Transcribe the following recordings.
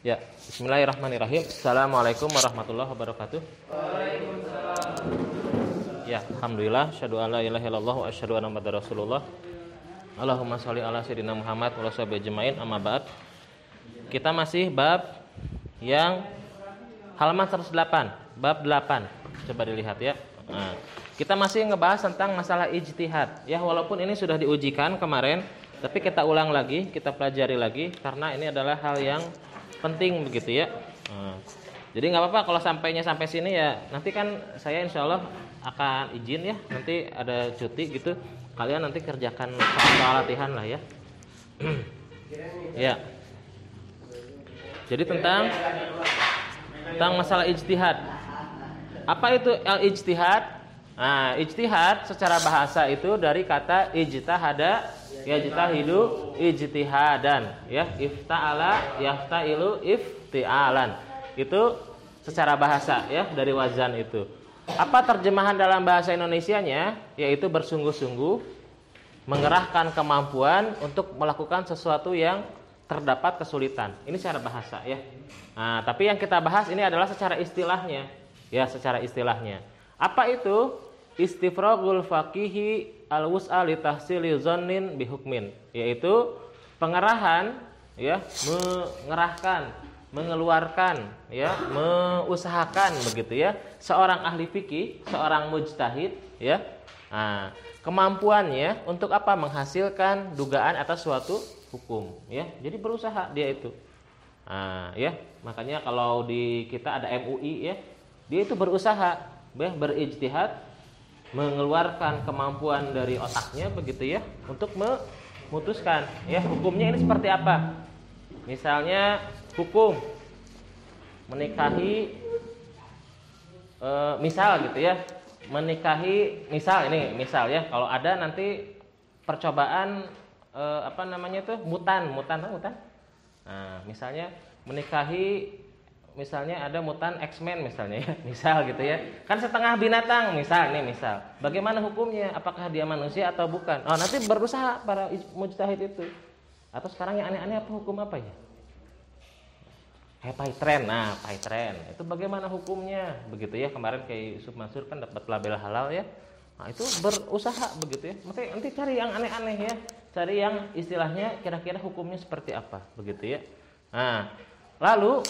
Ya, bismillahirrahmanirrahim. Assalamualaikum warahmatullahi wabarakatuh. Waalaikumsalam. Ya, alhamdulillah, asyhadu an la ilaha illallah wa asyhadu anna muhammadar rasulullah. Allahumma shalli ala sayyidina Muhammad wa ala sahbihi ajmain, amma ba'd. Kita masih bab yang halaman 108, bab 8. Coba dilihat ya. Nah, kita masih ngebahas tentang masalah ijtihad. Ya, walaupun ini sudah diujikan kemarin, tapi kita ulang lagi, kita pelajari lagi karena ini adalah hal yang penting begitu ya. Nah, jadi nggak apa-apa kalau sampainya sampai sini ya. Nanti kan saya insya Allah akan izin ya. Nanti ada cuti gitu. Kalian nanti kerjakan soal latihan lah ya. Ya. Jadi tentang masalah ijtihad. Apa itu al-ijtihad? Nah, ijtihad secara bahasa itu dari kata ijtahada, yajtahidu ijtihadan, ya, ifta'ala yafta'ilu ifti'alan. Itu secara bahasa ya, dari wazan itu. Apa terjemahan dalam bahasa Indonesianya? Yaitu bersungguh-sungguh mengerahkan kemampuan untuk melakukan sesuatu yang terdapat kesulitan. Ini secara bahasa ya. Nah, tapi yang kita bahas ini adalah secara istilahnya. Ya, secara istilahnya. Apa itu? Istifragul faqihi al-wus'a li tahsili dhannin bi hukmin, yaitu pengerahan ya, mengerahkan, mengeluarkan ya, mengusahakan begitu ya, seorang ahli fikih, seorang mujtahid ya. Nah, kemampuannya untuk apa? Menghasilkan dugaan atas suatu hukum ya. Jadi berusaha dia itu. Nah, ya, makanya kalau di kita ada MUI ya, dia itu berusaha ya, berijtihad, mengeluarkan kemampuan dari otaknya begitu ya, untuk memutuskan ya hukumnya ini seperti apa. Misalnya hukum menikahi misal gitu ya, menikahi misal ini misal ya, kalau ada nanti percobaan apa namanya itu mutan. Nah, misalnya menikahi, misalnya ada mutan X-Men misalnya ya, misal gitu ya. Kan setengah binatang misal nih misal. Bagaimana hukumnya? Apakah dia manusia atau bukan? Oh, nanti berusaha para mujtahid itu. Atau sekarang yang aneh-aneh apa hukum apa ya? Python. Nah, Python. Itu bagaimana hukumnya? Begitu ya. Kemarin kayak Yusuf Mansur kan dapat label halal ya. Nah, itu berusaha begitu ya. Makanya nanti cari yang aneh-aneh ya. Cari yang istilahnya kira-kira hukumnya seperti apa, begitu ya. Nah, lalu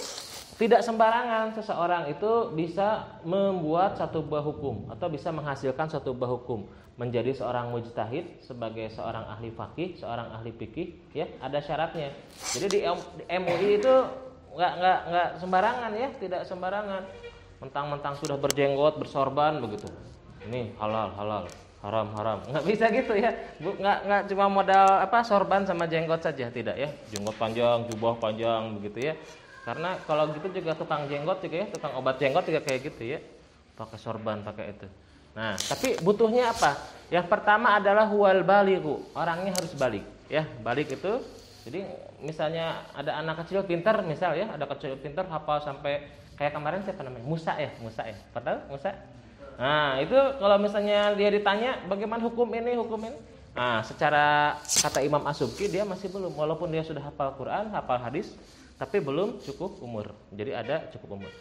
tidak sembarangan seseorang itu bisa membuat satu buah hukum atau bisa menghasilkan satu buah hukum menjadi seorang mujtahid sebagai seorang ahli fikih, seorang ahli fikih ya, ada syaratnya. Jadi di MUI itu nggak sembarangan ya, tidak sembarangan. Mentang-mentang sudah berjenggot, bersorban begitu. Ini halal, haram. Nggak bisa gitu ya. Nggak cuma modal apa sorban sama jenggot saja, tidak ya. Jenggot panjang, jubah panjang begitu ya. Karena kalau gitu juga tukang jenggot juga ya, tukang obat jenggot juga kayak gitu ya. Pakai sorban, pakai itu. Nah, tapi butuhnya apa? Yang pertama adalah huwal balighu. Orangnya harus balik ya. Balik itu jadi misalnya ada anak kecil pintar misal ya, ada kecil pintar hafal sampai kayak kemarin siapa namanya? Musa ya. Pernah Musa? Nah, itu kalau misalnya dia ditanya bagaimana hukum ini. Nah, secara kata Imam As-Subki dia masih belum, walaupun dia sudah hafal Quran, hafal hadis, tapi belum cukup umur. Jadi ada cukup umur.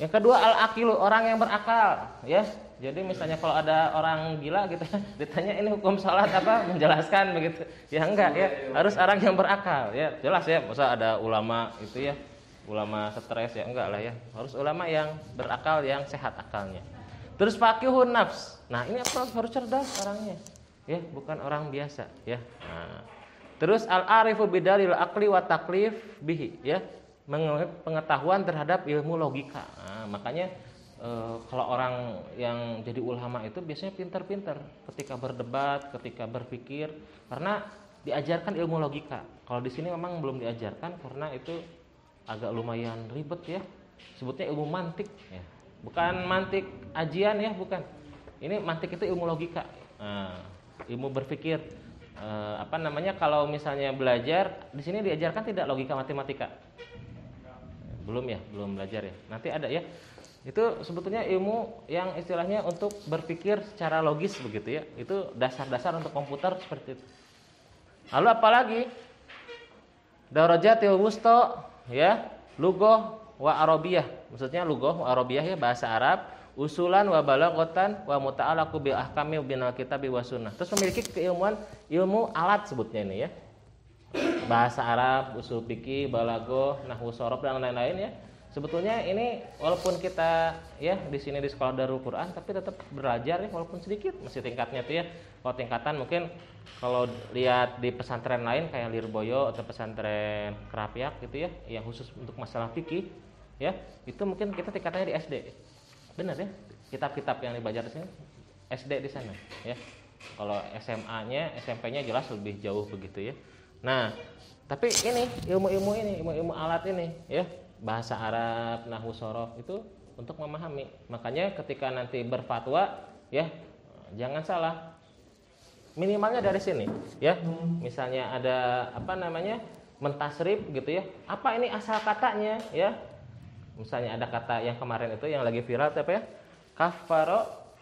Yang kedua al-aqilu, orang yang berakal ya. Jadi misalnya kalau ada orang gila gitu ditanya ini hukum salat apa, menjelaskan begitu. Ya enggak ya, harus orang yang berakal ya. Jelas ya, masa ada ulama itu ya, ulama stres ya, enggak lah ya. Harus ulama yang berakal, yang sehat akalnya. Terus faqihun nafs. Nah, ini apa? Harus cerdas orangnya. Ya, bukan orang biasa ya. Nah, terus al-arifu bidalil aqli wa taklif bihi ya, pengetahuan terhadap ilmu logika. Nah, makanya kalau orang yang jadi ulama itu biasanya pintar-pintar ketika berdebat, ketika berpikir, karena diajarkan ilmu logika. Kalau di sini memang belum diajarkan karena itu agak lumayan ribet ya. Sebutnya ilmu mantik ya. Bukan mantik ajian ya, bukan. Ini mantik itu ilmu logika. Nah, ilmu berpikir. Apa namanya, kalau misalnya belajar di sini diajarkan tidak logika matematika? Belum ya, belum belajar ya. Nanti ada ya. Itu sebetulnya ilmu yang istilahnya untuk berpikir secara logis begitu ya. Itu dasar-dasar untuk komputer seperti itu. Lalu apalagi? Darajatil wusta ya. lughah wa arabiyah. Maksudnya lughah wa arabiyah ya bahasa Arab, usulan wa balaghatan wa muta'allaqu bi ahkami binal kitabi wa sunnah. Terus memiliki keilmuan ilmu alat sebutnya ini ya. Bahasa Arab, usul fikih, balaghah, nahwu shorof dan lain-lain ya. Sebetulnya ini walaupun kita ya di sini di sekolah Darul Quran tapi tetap belajar ya walaupun sedikit masih tingkatnya tuh ya. Kalau tingkatan mungkin kalau lihat di pesantren lain kayak Lirboyo atau pesantren Kerapiak gitu ya yang khusus untuk masalah fikih ya, itu mungkin kita tingkatannya di SD. Benar ya? Kitab-kitab yang dibaca di sini SD di sana ya. Kalau SMA-nya, SMP-nya jelas lebih jauh begitu ya. Nah, tapi ini ilmu-ilmu alat ini ya, bahasa Arab, nahwu shorof itu untuk memahami. Makanya ketika nanti berfatwa ya, jangan salah. Minimalnya dari sini ya. Misalnya ada apa namanya? Mentasrif gitu ya. Apa ini asal katanya ya? Misalnya ada kata yang kemarin itu yang lagi viral itu apa ya? Kafaro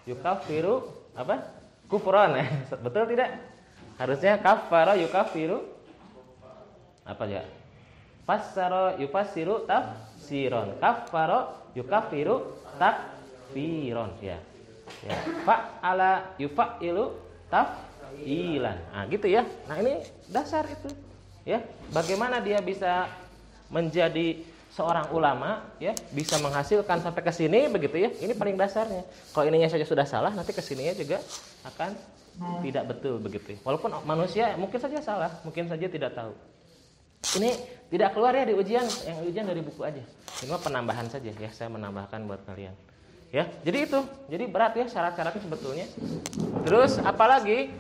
yukafiru apa? Kufron. Betul tidak? Harusnya kafaro yukafiru apa ya? Fassara yufassiru tafsiron. Kafaro yukafiru takfiron ya. Ya. Fa'ala yufa'ilu taf'ilan. Nah, gitu ya. Nah, ini dasar itu. Ya. Bagaimana dia bisa menjadi seorang ulama ya, bisa menghasilkan sampai ke sini begitu ya. Ini paling dasarnya. Kalau ininya saja sudah salah, nanti ke sininya juga akan tidak betul begitu. Walaupun manusia mungkin saja salah, mungkin saja tidak tahu. Ini tidak keluar ya di ujian, yang ujian dari buku aja. Ini mah penambahan saja ya, saya menambahkan buat kalian. Ya, jadi itu. Jadi berat ya syarat-syaratnya sebetulnya. Terus apalagi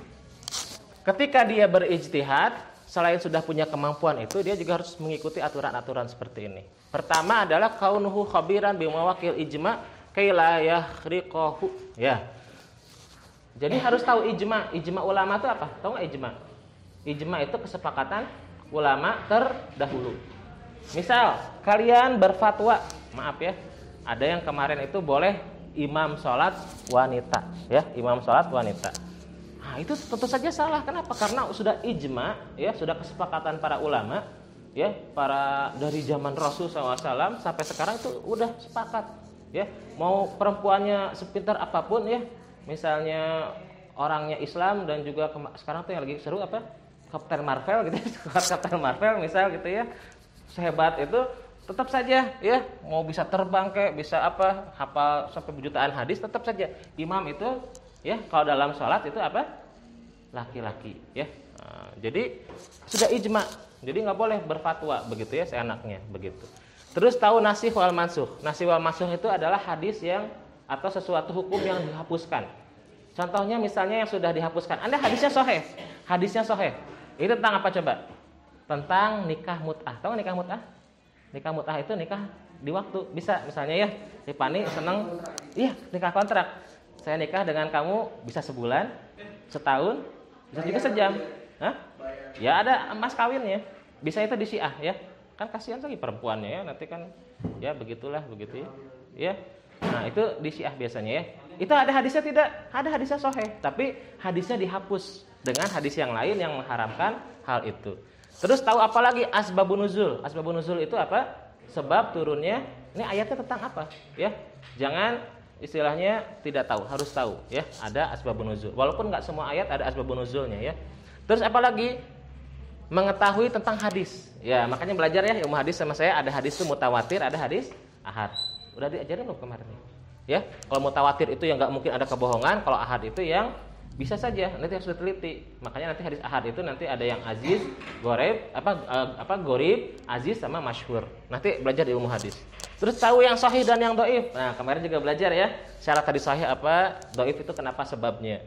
ketika dia berijtihad, selain sudah punya kemampuan itu, dia juga harus mengikuti aturan-aturan seperti ini. Pertama adalah kaunuhu khabiran bimawaqil ijma kai la yakhriqahu. Ya. Jadi harus tahu ijma. Ijma ulama itu apa? Tahu enggak ijma? Ijma itu kesepakatan ulama terdahulu. Misal kalian berfatwa, maaf ya, ada yang kemarin itu boleh imam sholat wanita, ya, imam sholat wanita. Nah, itu tentu saja salah. Kenapa? Karena sudah ijma, ya, sudah kesepakatan para ulama, ya, para dari zaman Rasul SAW sampai sekarang itu udah sepakat, ya. Mau perempuannya sepintar apapun, ya, misalnya orangnya Islam dan juga sekarang tuh yang lagi seru apa? Captain Marvel gitu, Captain Marvel misal gitu ya, sehebat itu tetap saja ya, mau bisa terbang kayak bisa apa, hafal sampai jutaan hadis, tetap saja imam itu ya kalau dalam sholat itu apa, laki-laki ya. Nah, jadi sudah ijma, jadi nggak boleh berfatwa begitu ya seenaknya begitu. Terus tahu nasikh wal mansukh. Nasikh wal mansukh itu adalah hadis yang atau sesuatu hukum yang dihapuskan. Contohnya misalnya yang sudah dihapuskan, Anda hadisnya sahih. Itu tentang apa coba? Tentang nikah mut'ah. Tahu nikah mut'ah? Nikah mut'ah itu nikah di waktu. Bisa misalnya ya, Ripani seneng, iya nikah kontrak. Saya nikah dengan kamu bisa sebulan, setahun, bisa juga sejam. Hah? Ya ada mas kawinnya. Bisa itu di Syiah ya. Kan kasihan lagi perempuannya ya, nanti kan ya begitulah begitu ya. Ya. Nah, itu di Syiah biasanya ya. Itu ada hadisnya tidak? Ada hadisnya sahih, tapi hadisnya dihapus dengan hadis yang lain yang mengharamkan hal itu. Terus tahu apa lagi? Asbabun nuzul. Asbabun nuzul itu apa? Sebab turunnya. Ini ayatnya tentang apa? Ya. Jangan istilahnya tidak tahu, harus tahu ya. Ada asbabun nuzul. Walaupun enggak semua ayat ada asbabun nuzulnya ya. Terus apa lagi? Mengetahui tentang hadis. Ya, makanya belajar ya ilmu hadis sama saya. Ada hadis itu mutawatir, ada hadis ahad. Udah diajarin loh kemarin ya. Kalau mutawatir itu yang nggak mungkin ada kebohongan. Kalau ahad itu yang bisa saja, nanti harus diteliti. Makanya nanti hadis ahad itu nanti ada yang aziz, gorib, gorib, aziz sama masyhur. Nanti belajar ilmu hadis. Terus tahu yang sahih dan yang dhaif. Nah, kemarin juga belajar ya. Syarat hadis sahih apa, dhaif itu kenapa sebabnya.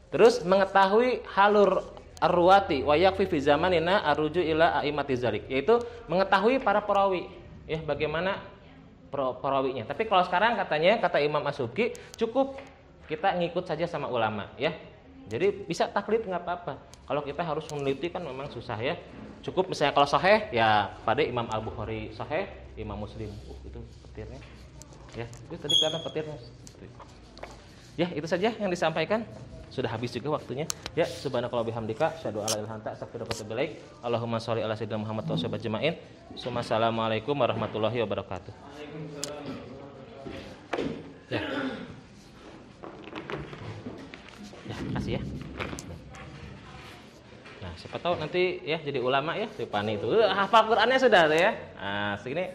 Terus mengetahui halur arwati wa yakfi fi zamanina arruju ila a'immati zalik, yaitu mengetahui para perawi. Ya, bagaimana perawinya. Tapi kalau sekarang katanya kata Imam As-Subki cukup kita ngikut saja sama ulama ya. Jadi bisa taklid nggak apa-apa. Kalau kita harus meneliti kan memang susah ya. Cukup misalnya kalau sahih ya pada Imam Al-Bukhari sahih, Imam Muslim. Itu petirnya. Ya, itu tadi kelihatan petirnya. Ya, itu saja yang disampaikan. sudah habis juga waktunya. Ya, subhanakallah bihamdika, asyhadu alla ilaha illa anta, astaghfiruka wa atubu ilaik. Allahumma sholli ala sayyidina Muhammad wa sallim ajma'in. Assalamualaikum warahmatullahi wabarakatuh. Ya. Ya, kasih ya. Nah, siapa tahu nanti ya jadi ulama ya, Ripani itu. Hafal Qur'annya sudah tuh ya. Nah, segini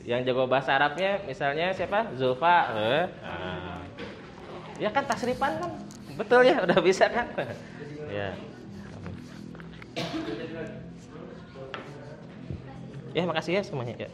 yang jago bahasa Arabnya misalnya siapa? Zulfa. Ya kan tasrifan kan. Betul ya, udah bisa kan? Ya. Ya, makasih ya semuanya ya.